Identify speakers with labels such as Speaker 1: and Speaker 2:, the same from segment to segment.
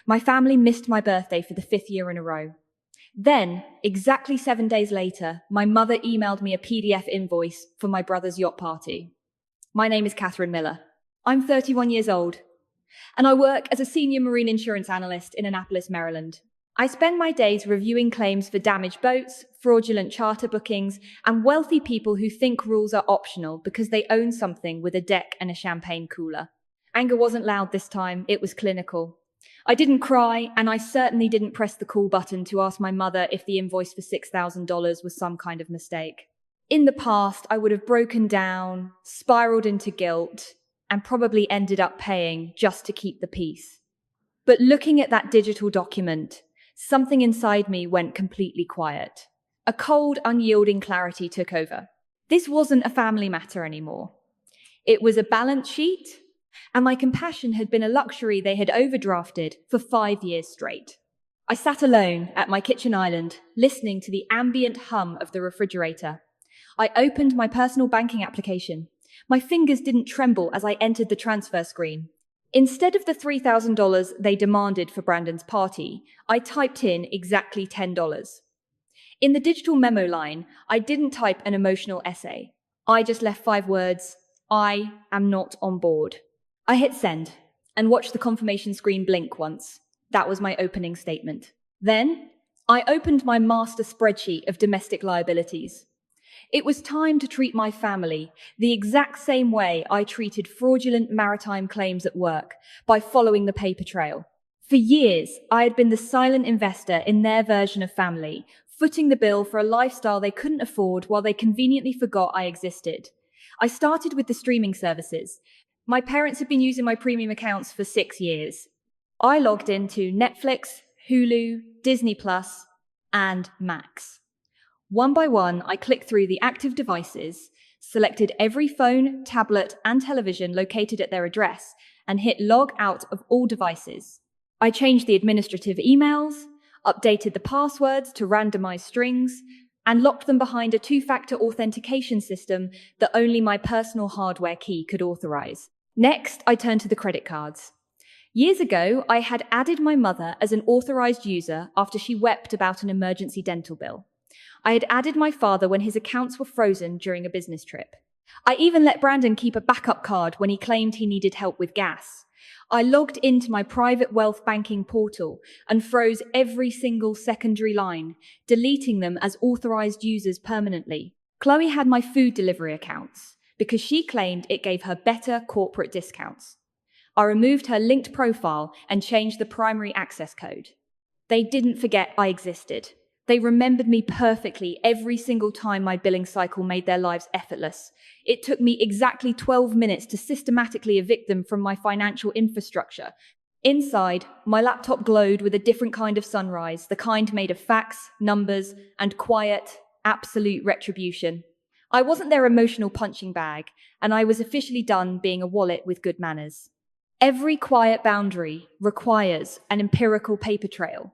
Speaker 1: My family missed my birthday for the 5th year in a row. Then, exactly 7 days later, my mother emailed me a PDF invoice for my brother's yacht party. My name is Katherine Miller. I'm 31 years old, and I work as a senior marine insurance analyst in Annapolis, Maryland. I spend my days reviewing claims for damaged boats, fraudulent charter bookings, and wealthy people who think rules are optional because they own something with a deck and a champagne cooler. Anger wasn't loud this time, it was clinical. I didn't cry, and I certainly didn't press the call button to ask my mother if the invoice for $6,000 was some kind of mistake. In the past, I would have broken down, spiraled into guilt, and probably ended up paying just to keep the peace. But looking at that digital document, something inside me went completely quiet. A cold, unyielding clarity took over. This wasn't a family matter anymore. It was a balance sheet, and my compassion had been a luxury they had overdrafted for 5 years straight. I sat alone at my kitchen island, listening to the ambient hum of the refrigerator. I opened my personal banking application. My fingers didn't tremble as I entered the transfer screen. Instead of the $3,000 they demanded for Brandon's party, I typed in exactly $10. In the digital memo line, I didn't type an emotional essay. I just left 5 words: I am not on board. I hit send and watched the confirmation screen blink once. That was my opening statement. Then, I opened my master spreadsheet of domestic liabilities. It was time to treat my family the exact same way I treated fraudulent maritime claims at work, by following the paper trail. For years, I had been the silent investor in their version of family, footing the bill for a lifestyle they couldn't afford while they conveniently forgot I existed. I started with the streaming services. My parents had been using my premium accounts for 6 years. I logged into Netflix, Hulu, Disney Plus, and Max. One by one, I clicked through the active devices, selected every phone, tablet, and television located at their address, and hit log out of all devices. I changed the administrative emails, updated the passwords to randomized strings, and locked them behind a 2-factor authentication system that only my personal hardware key could authorize. Next, I turned to the credit cards. Years ago, I had added my mother as an authorized user after she wept about an emergency dental bill. I had added my father when his accounts were frozen during a business trip. I even let Brandon keep a backup card when he claimed he needed help with gas. I logged into my private wealth banking portal and froze every single secondary line, deleting them as authorized users permanently. Chloe had my food delivery accounts because she claimed it gave her better corporate discounts. I removed her linked profile and changed the primary access code. They didn't forget I existed. They remembered me perfectly every single time my billing cycle made their lives effortless. It took me exactly 12 minutes to systematically evict them from my financial infrastructure. Inside, my laptop glowed with a different kind of sunrise, the kind made of facts, numbers, and quiet, absolute retribution. I wasn't their emotional punching bag, and I was officially done being a wallet with good manners. Every quiet boundary requires an empirical paper trail.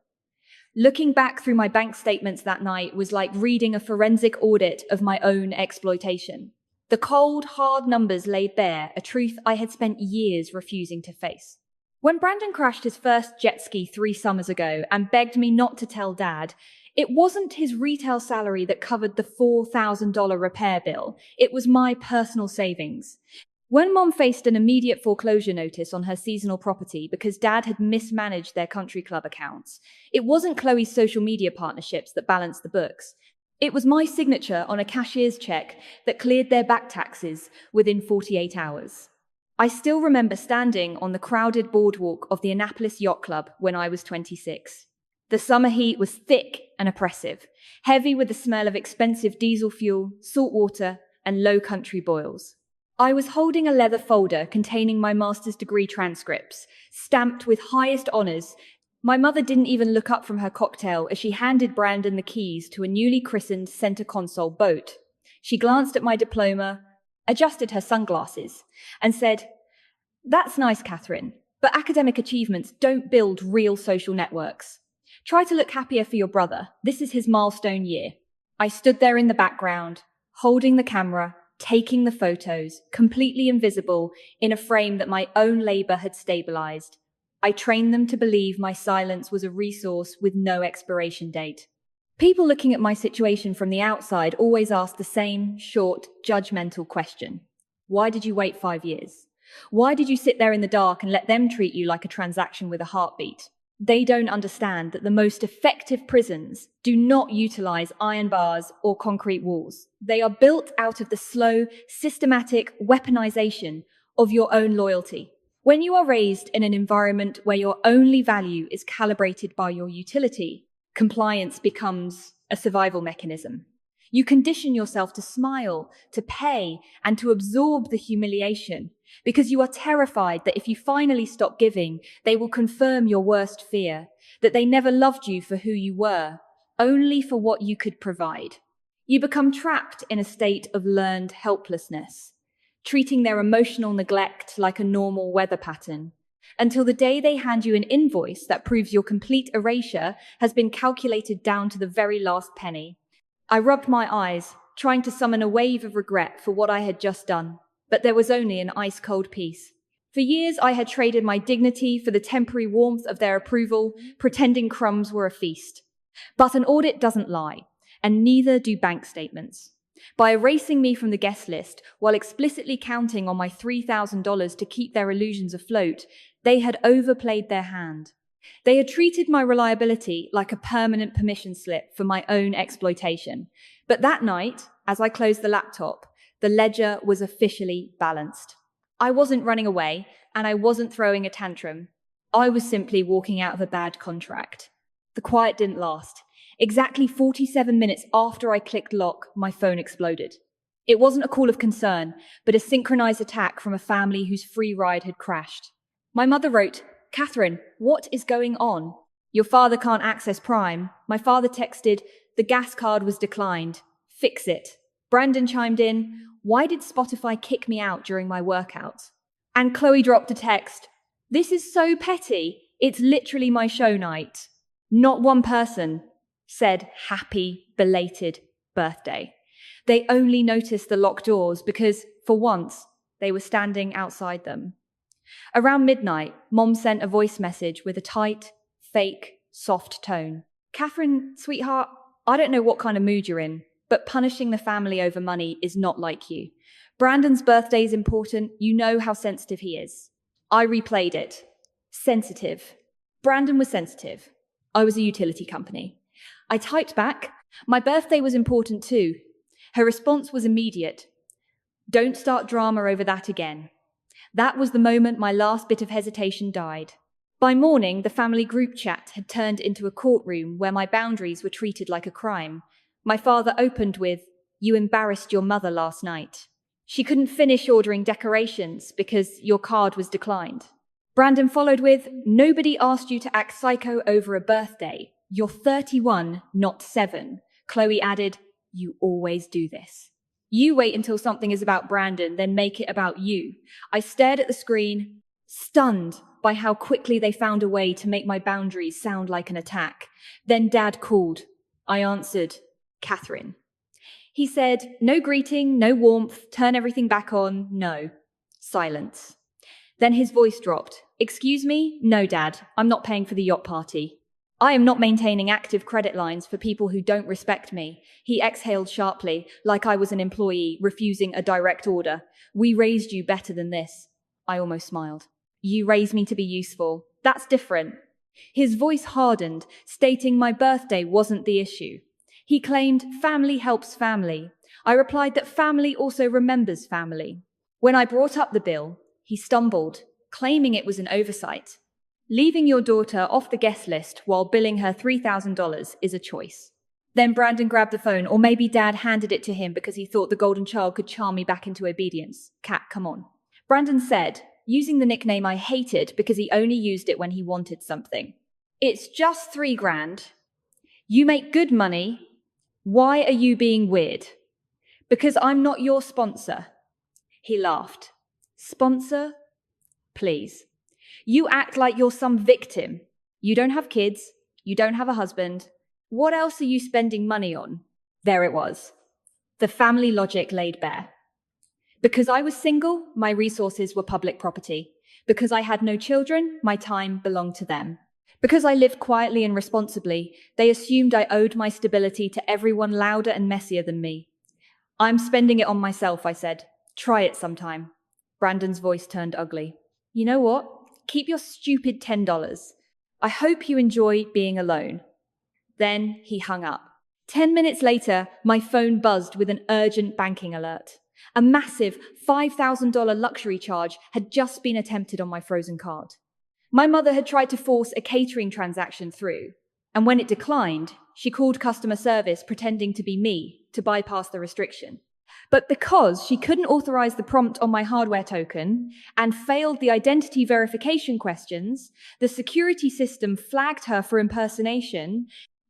Speaker 1: Looking back through my bank statements that night was like reading a forensic audit of my own exploitation. The cold, hard numbers laid bare a truth I had spent years refusing to face. When Brandon crashed his first jet ski 3 summers ago and begged me not to tell Dad, it wasn't his retail salary that covered the $4,000 repair bill. It was my personal savings. When Mom faced an immediate foreclosure notice on her seasonal property because Dad had mismanaged their country club accounts, it wasn't Chloe's social media partnerships that balanced the books. It was my signature on a cashier's check that cleared their back taxes within 48 hours. I still remember standing on the crowded boardwalk of the Annapolis Yacht Club when I was 26. The summer heat was thick and oppressive, heavy with the smell of expensive diesel fuel, salt water, and low country boils. I was holding a leather folder containing my master's degree transcripts, stamped with highest honors. My mother didn't even look up from her cocktail as she handed Brandon the keys to a newly christened center console boat. She glanced at my diploma, adjusted her sunglasses, and said, "That's nice, Katherine, but academic achievements don't build real social networks. Try to look happier for your brother. This is his milestone year." I stood there in the background, holding the camera, taking the photos, completely invisible in a frame that my own labor had stabilized. I trained them to believe my silence was a resource with no expiration date. People looking at my situation from the outside always ask the same short, judgmental question. Why did you wait 5 years? Why did you sit there in the dark and let them treat you like a transaction with a heartbeat? They don't understand that the most effective prisons do not utilize iron bars or concrete walls. They are built out of the slow, systematic weaponization of your own loyalty. When you are raised in an environment where your only value is calibrated by your utility, compliance becomes a survival mechanism. You condition yourself to smile, to pay, and to absorb the humiliation because you are terrified that if you finally stop giving, they will confirm your worst fear, that they never loved you for who you were, only for what you could provide. You become trapped in a state of learned helplessness, treating their emotional neglect like a normal weather pattern, until the day they hand you an invoice that proves your complete erasure has been calculated down to the very last penny. I rubbed my eyes, trying to summon a wave of regret for what I had just done, but there was only an ice-cold peace. For years, I had traded my dignity for the temporary warmth of their approval, pretending crumbs were a feast. But an audit doesn't lie, and neither do bank statements. By erasing me from the guest list, while explicitly counting on my $3,000 to keep their illusions afloat, they had overplayed their hand. They had treated my reliability like a permanent permission slip for my own exploitation. But that night, as I closed the laptop, the ledger was officially balanced. I wasn't running away, and I wasn't throwing a tantrum. I was simply walking out of a bad contract. The quiet didn't last. Exactly 47 minutes after I clicked lock, my phone exploded. It wasn't a call of concern, but a synchronized attack from a family whose free ride had crashed. My mother wrote, "Katherine, what is going on? Your father can't access Prime." My father texted, "The gas card was declined. Fix it." Brandon chimed in, "Why did Spotify kick me out during my workout?" And Chloe dropped a text, "This is so petty. It's literally my show night." Not one person said happy belated birthday. They only noticed the locked doors because, for once, they were standing outside them. Around midnight, Mom sent a voice message with a tight, fake, soft tone. "Katherine, sweetheart, I don't know what kind of mood you're in, but punishing the family over money is not like you. Brandon's birthday is important. You know how sensitive he is." I replayed it. Sensitive. Brandon was sensitive. I was a utility company. I typed back, "My birthday was important too." Her response was immediate. "Don't start drama over that again." That was the moment my last bit of hesitation died. By morning, the family group chat had turned into a courtroom where my boundaries were treated like a crime. My father opened with, "You embarrassed your mother last night. She couldn't finish ordering decorations because your card was declined." Brandon followed with, "Nobody asked you to act psycho over a birthday. You're 31, not 7. Chloe added, "You always do this. You wait until something is about Brandon, then make it about you." I stared at the screen, stunned by how quickly they found a way to make my boundaries sound like an attack. Then Dad called. I answered, "Katherine." He said, "No greeting, no warmth, turn everything back on, no." Silence. Then his voice dropped. "Excuse me? No, Dad, I'm not paying for the yacht party. I am not maintaining active credit lines for people who don't respect me." He exhaled sharply, like I was an employee refusing a direct order. "We raised you better than this." I almost smiled. "You raised me to be useful. That's different." His voice hardened, stating my birthday wasn't the issue. He claimed family helps family. I replied that family also remembers family. When I brought up the bill, he stumbled, claiming it was an oversight. Leaving your daughter off the guest list while billing her $3,000 is a choice. Then Brandon grabbed the phone, or maybe Dad handed it to him because he thought the golden child could charm me back into obedience. "Kat, come on." Brandon said, using the nickname I hated because he only used it when he wanted something. "It's just $3,000. You make good money. Why are you being weird?" "Because I'm not your sponsor." He laughed. "Sponsor? Please. You act like you're some victim. You don't have kids. You don't have a husband. What else are you spending money on?" There it was. The family logic laid bare. Because I was single, my resources were public property. Because I had no children, my time belonged to them. Because I lived quietly and responsibly, they assumed I owed my stability to everyone louder and messier than me. I'm spending it on myself, I said. Try it sometime. Brandon's voice turned ugly. You know what? Keep your stupid $10. I hope you enjoy being alone. Then he hung up. 10 minutes later, my phone buzzed with an urgent banking alert. A massive $5,000 luxury charge had just been attempted on my frozen card. My mother had tried to force a catering transaction through, and when it declined, she called customer service pretending to be me to bypass the restriction. But because she couldn't authorize the prompt on my hardware token and failed the identity verification questions, the security system flagged her for impersonation,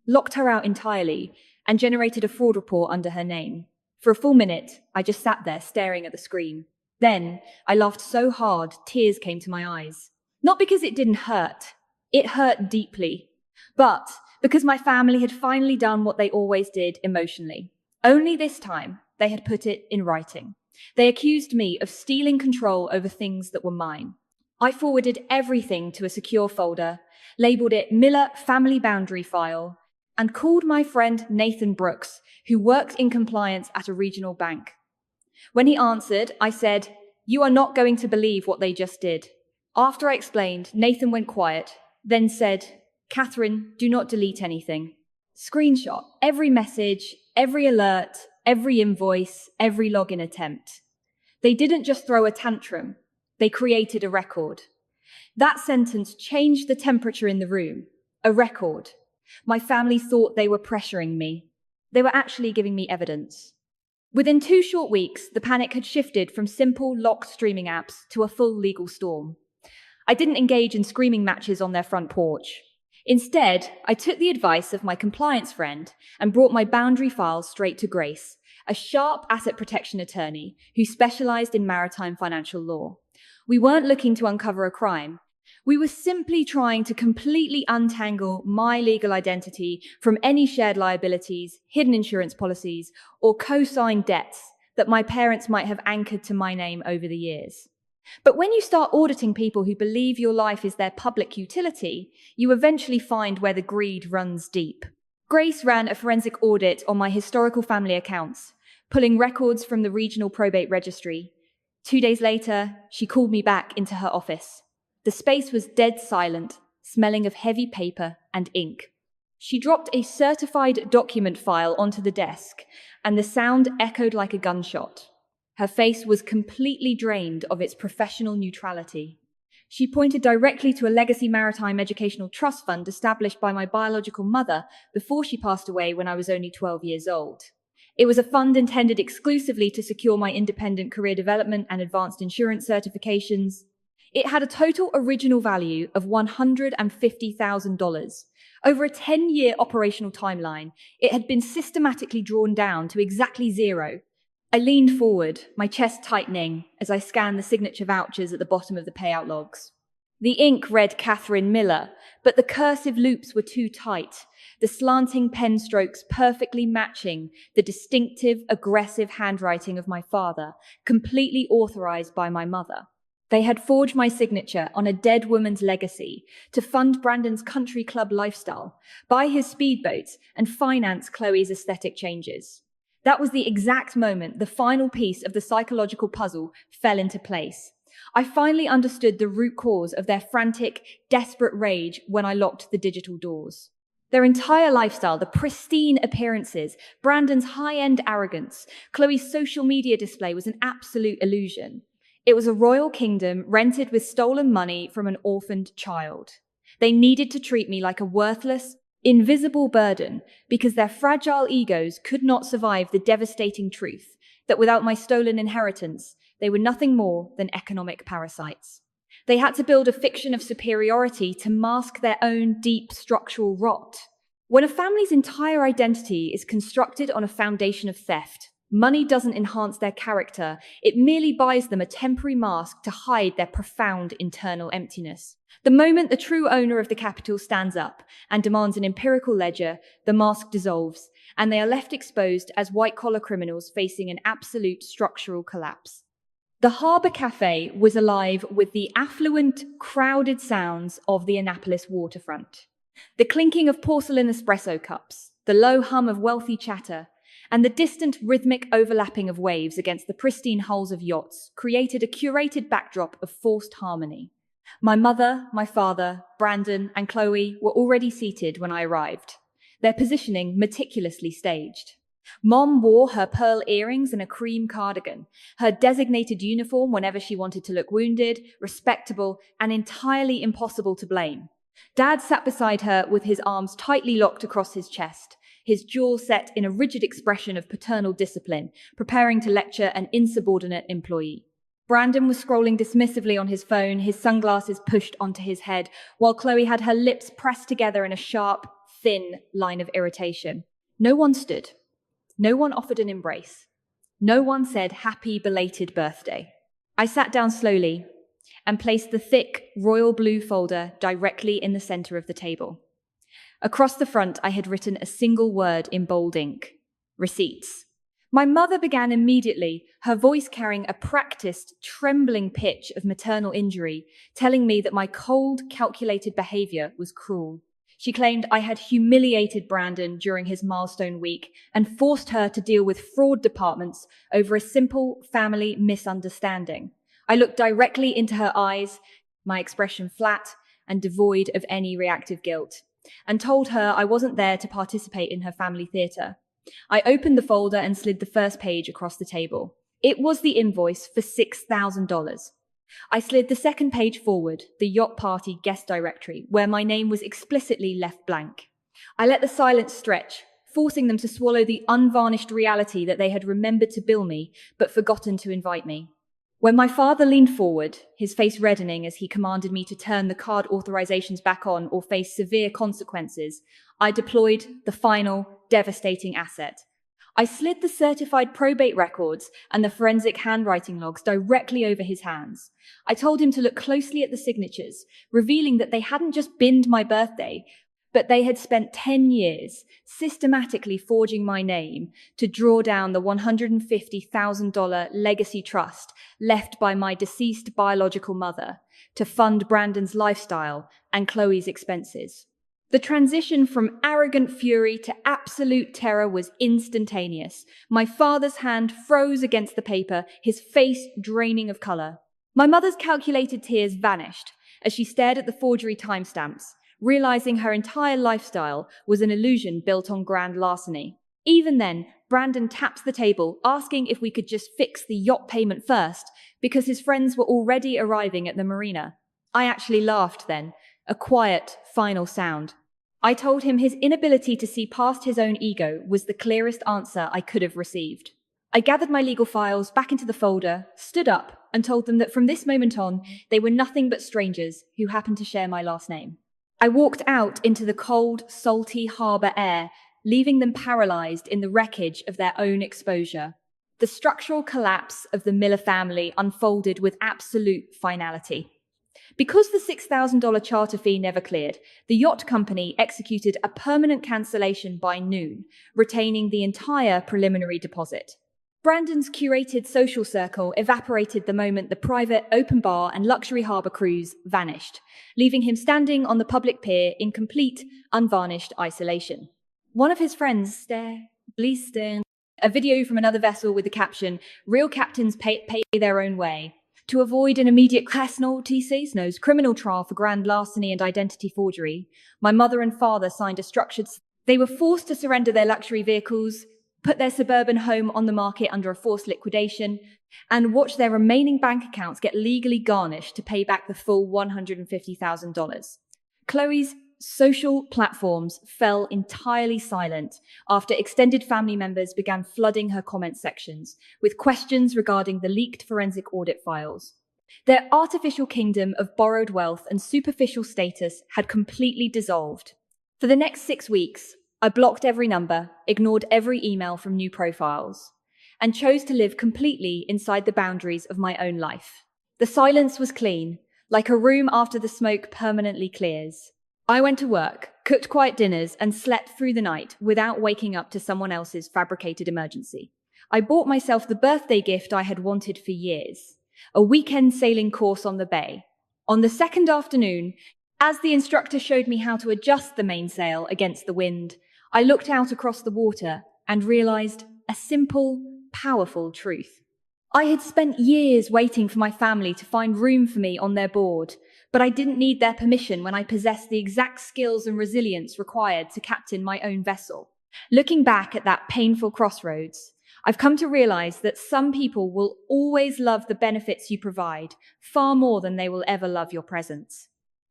Speaker 1: locked her out entirely, and generated a fraud report under her name. For a full minute, I just sat there staring at the screen. Then, I laughed so hard, tears came to my eyes. Not because it didn't hurt. It hurt deeply. But because my family had finally done what they always did emotionally. Only this time, they had put it in writing. They accused me of stealing control over things that were mine. I forwarded everything to a secure folder, labeled it Miller Family Boundary File, and called my friend Nathan Brooks, who worked in compliance at a regional bank. When he answered, I said, "You are not going to believe what they just did." After I explained, Nathan went quiet, then said, "Katherine, do not delete anything." Screenshot every message, every alert, every invoice, every login attempt. They didn't just throw a tantrum, they created a record. That sentence changed the temperature in the room. A record. My family thought they were pressuring me. They were actually giving me evidence. Within 2 short weeks, the panic had shifted from simple locked streaming apps to a full legal storm. I didn't engage in screaming matches on their front porch. Instead, I took the advice of my compliance friend and brought my boundary files straight to Grace, a sharp asset protection attorney who specialized in maritime financial law. We weren't looking to uncover a crime. We were simply trying to completely untangle my legal identity from any shared liabilities, hidden insurance policies, or co-signed debts that my parents might have anchored to my name over the years. But when you start auditing people who believe your life is their public utility, you eventually find where the greed runs deep. Grace ran a forensic audit on my historical family accounts, pulling records from the regional probate registry. 2 days later, she called me back into her office. The space was dead silent, smelling of heavy paper and ink. She dropped a certified document file onto the desk, and the sound echoed like a gunshot. Her face was completely drained of its professional neutrality. She pointed directly to a legacy maritime educational trust fund established by my biological mother before she passed away when I was only 12 years old. It was a fund intended exclusively to secure my independent career development and advanced insurance certifications. It had a total original value of $150,000. Over a 10-year operational timeline, it had been systematically drawn down to exactly zero. I leaned forward, my chest tightening, as I scanned the signature vouchers at the bottom of the payout logs. The ink read Katherine Miller, but the cursive loops were too tight, the slanting pen strokes perfectly matching the distinctive, aggressive handwriting of my father, completely authorized by my mother. They had forged my signature on a dead woman's legacy to fund Brandon's country club lifestyle, buy his speedboats, and finance Chloe's aesthetic changes. That was the exact moment the final piece of the psychological puzzle fell into place. I finally understood the root cause of their frantic, desperate rage when I locked the digital doors. Their entire lifestyle, the pristine appearances, Brandon's high-end arrogance, Chloe's social media display was an absolute illusion. It was a royal kingdom rented with stolen money from an orphaned child. They needed to treat me like a worthless, invisible burden because their fragile egos could not survive the devastating truth that without my stolen inheritance, they were nothing more than economic parasites. They had to build a fiction of superiority to mask their own deep structural rot. When a family's entire identity is constructed on a foundation of theft, money doesn't enhance their character, it merely buys them a temporary mask to hide their profound internal emptiness. The moment the true owner of the capital stands up and demands an empirical ledger, the mask dissolves, and they are left exposed as white-collar criminals facing an absolute structural collapse. The harbour cafe was alive with the affluent, crowded sounds of the Annapolis waterfront. The clinking of porcelain espresso cups, the low hum of wealthy chatter, and the distant rhythmic overlapping of waves against the pristine hulls of yachts created a curated backdrop of forced harmony. My mother, my father, Brandon, and Chloe were already seated when I arrived, their positioning meticulously staged. Mom wore her pearl earrings and a cream cardigan, her designated uniform whenever she wanted to look wounded, respectable, and entirely impossible to blame. Dad sat beside her with his arms tightly locked across his chest, his jaw set in a rigid expression of paternal discipline, preparing to lecture an insubordinate employee. Brandon was scrolling dismissively on his phone, his sunglasses pushed onto his head, while Chloe had her lips pressed together in a sharp, thin line of irritation. No one stood. No one offered an embrace. No one said happy belated birthday. I sat down slowly and placed the thick royal blue folder directly in the center of the table. Across the front, I had written a single word in bold ink: receipts. My mother began immediately, her voice carrying a practiced, trembling pitch of maternal injury, telling me that my cold, calculated behavior was cruel. She claimed I had humiliated Brandon during his milestone week and forced her to deal with fraud departments over a simple family misunderstanding. I looked directly into her eyes, my expression flat and devoid of any reactive guilt, and told her I wasn't there to participate in her family theatre. I opened the folder and slid the first page across the table. It was the invoice for $6,000. I slid the second page forward, the yacht party guest directory, where my name was explicitly left blank. I let the silence stretch, forcing them to swallow the unvarnished reality that they had remembered to bill me, but forgotten to invite me. When my father leaned forward, his face reddening as he commanded me to turn the card authorizations back on or face severe consequences, I deployed the final, devastating asset. I slid the certified probate records and the forensic handwriting logs directly over his hands. I told him to look closely at the signatures, revealing that they hadn't just binned my birthday, but they had spent 10 years systematically forging my name to draw down the $150,000 legacy trust left by my deceased biological mother to fund Brandon's lifestyle and Chloe's expenses. The transition from arrogant fury to absolute terror was instantaneous. My father's hand froze against the paper, his face draining of color. My mother's calculated tears vanished as she stared at the forgery timestamps, realizing her entire lifestyle was an illusion built on grand larceny. Even then, Brandon tapped the table, asking if we could just fix the yacht payment first, because his friends were already arriving at the marina. I actually laughed then, a quiet, final sound. I told him his inability to see past his own ego was the clearest answer I could have received. I gathered my legal files back into the folder, stood up, and told them that from this moment on, they were nothing but strangers who happened to share my last name. I walked out into the cold, salty harbour air, leaving them paralyzed in the wreckage of their own exposure. The structural collapse of the Miller family unfolded with absolute finality. Because the $6,000 charter fee never cleared, the yacht company executed a permanent cancellation by noon, retaining the entire preliminary deposit. Brandon's curated social circle evaporated the moment the private open bar and luxury harbour cruise vanished, leaving him standing on the public pier in complete, unvarnished isolation. One of his friends a video from another vessel with the caption, "Real captains pay their own way." To avoid an immediate criminal trial for grand larceny and identity forgery, my mother and father signed a structured... They were forced to surrender their luxury vehicles, put their suburban home on the market under a forced liquidation, and watch their remaining bank accounts get legally garnished to pay back the full $150,000. Chloe's social platforms fell entirely silent after extended family members began flooding her comment sections with questions regarding the leaked forensic audit files. Their artificial kingdom of borrowed wealth and superficial status had completely dissolved. For the next 6 weeks, I blocked every number, ignored every email from new profiles, and chose to live completely inside the boundaries of my own life. The silence was clean, like a room after the smoke permanently clears. I went to work, cooked quiet dinners, and slept through the night without waking up to someone else's fabricated emergency. I bought myself the birthday gift I had wanted for years. a weekend sailing course on the bay. On the second afternoon, as the instructor showed me how to adjust the mainsail against the wind, I looked out across the water and realized a simple, powerful truth. I had spent years waiting for my family to find room for me on their board, but I didn't need their permission when I possessed the exact skills and resilience required to captain my own vessel. Looking back at that painful crossroads, I've come to realize that some people will always love the benefits you provide far more than they will ever love your presence.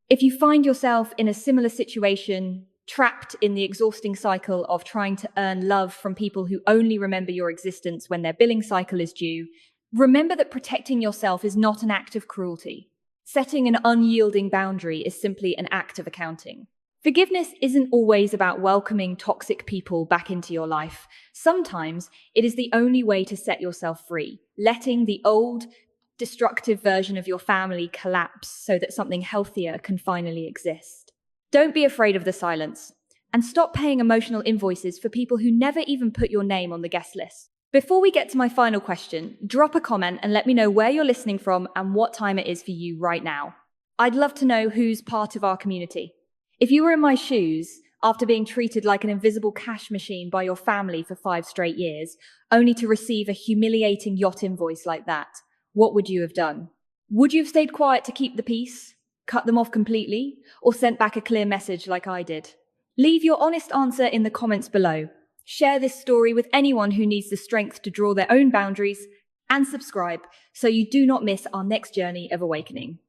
Speaker 1: If you find yourself in a similar situation, trapped in the exhausting cycle of trying to earn love from people who only remember your existence when their billing cycle is due, remember that protecting yourself is not an act of cruelty. Setting an unyielding boundary is simply an act of accounting. Forgiveness isn't always about welcoming toxic people back into your life. Sometimes it is the only way to set yourself free, letting the old, destructive version of your family collapse so that something healthier can finally exist. Don't be afraid of the silence, and stop paying emotional invoices for people who never even put your name on the guest list. Before we get to my final question, drop a comment and let me know where you're listening from and what time it is for you right now. I'd love to know who's part of our community. If you were in my shoes, after being treated like an invisible cash machine by your family for 5 straight years, only to receive a humiliating yacht invoice like that, what would you have done? Would you have stayed quiet to keep the peace, cut them off completely, or sent back a clear message like I did? Leave your honest answer in the comments below. Share this story with anyone who needs the strength to draw their own boundaries, and subscribe so you do not miss our next journey of awakening.